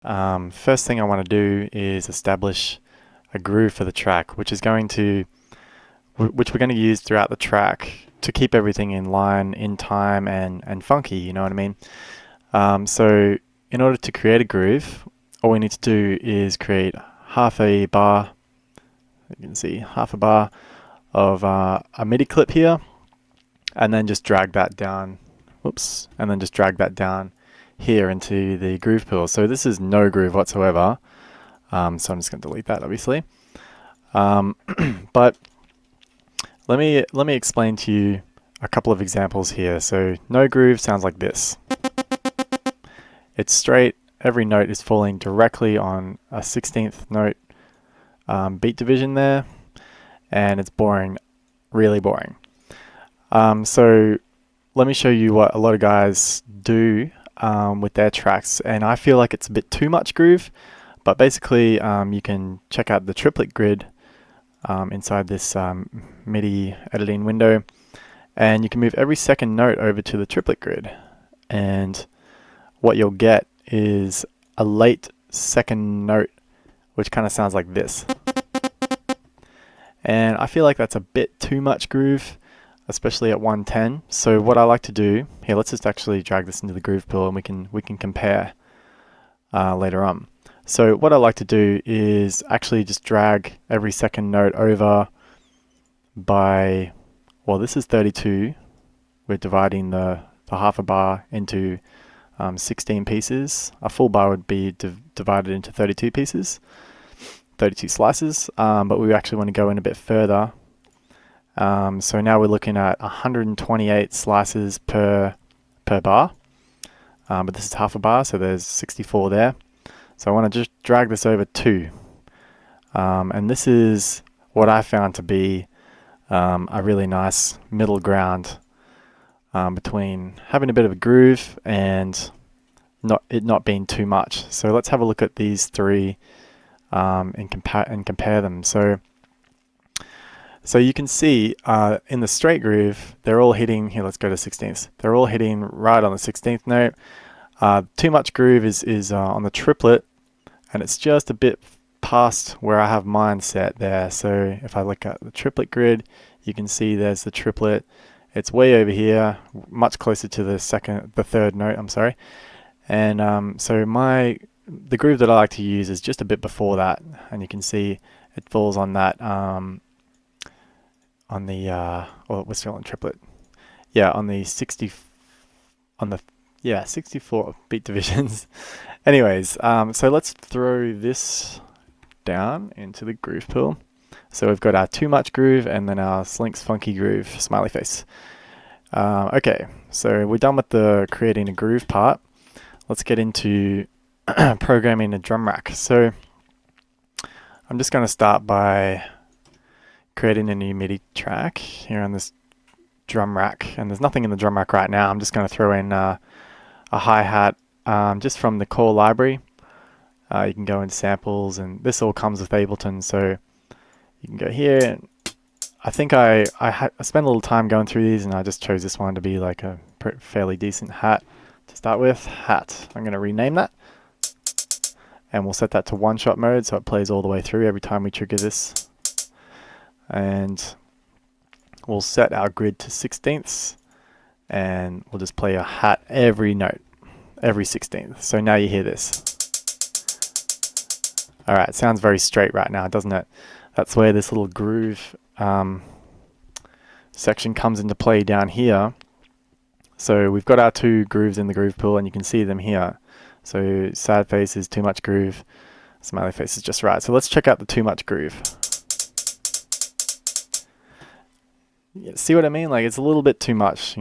First thing I want to do is establish a groove for the track, which we're going to use throughout the track to keep everything in line, in time, and funky. You know what I mean? So in order to create a groove, all we need to do is create half a bar. You can see half a bar of a MIDI clip here, and then just drag that down. Whoops! And then just drag that down here into the groove pool. So this is no groove whatsoever. So I'm just going to delete that, obviously. But let me explain to you a couple of examples here. So no groove sounds like this. It's straight. Every note is falling directly on a 16th note beat division there, and it's boring, really boring. So let me show you what a lot of guys do with their tracks, and I feel like it's a bit too much groove, but basically you can check out the triplet grid inside this MIDI editing window, and you can move every second note over to the triplet grid, and what you'll get is a late second note which kind of sounds like this. And I feel like that's a bit too much groove, especially at 110. So what I like to do here, let's just actually drag this into the groove pool, and we can compare later on. So what I like to do is actually just drag every second note over by, well, this is 32. We're dividing the half a bar into 16 pieces. A full bar would be divided into 32 pieces, 32 slices, but we actually want to go in a bit further. So now we're looking at 128 slices per bar, but this is half a bar, so there's 64 there. So I want to just drag this over 2, and this is what I found to be a really nice middle ground between having a bit of a groove and not being too much. So let's have a look at these three and compare them. So you can see in the straight groove, they're all hitting, here let's go to 16ths, they're all hitting right on the 16th note. Too much groove is on the triplet, and it's just a bit past where I have mine set there. So if I look at the triplet grid, you can see there's the triplet. It's way over here, much closer to the third note, I'm sorry. And so the groove that I like to use is just a bit before that, and you can see it falls on that, well, we're still on triplet. Yeah, on the 64 beat divisions. Anyways, so let's throw this down into the groove pool. So we've got our too much groove and then our Slynk's funky groove, smiley face. Okay, so we're done with the creating a groove part. Let's get into programming a drum rack. So I'm just going to start by creating a new MIDI track here on this drum rack, and there's nothing in the drum rack right now. I'm just going to throw in a hi-hat just from the core library. You can go in samples, and this all comes with Ableton, so you can go here. And I think I spent a little time going through these, and I just chose this one to be like a fairly decent hat to start with. Hat. I'm going to rename that, and we'll set that to one-shot mode so it plays all the way through every time we trigger this. And we'll set our grid to 16ths, and we'll just play a hat every note, every 16th. So now you hear this. Alright, it sounds very straight right now, doesn't it? That's where this little groove section comes into play down here. So we've got our two grooves in the groove pool, and you can see them here. So sad face is too much groove, smiley face is just right. So let's check out the too much groove. See what I mean? Like, it's a little bit too much.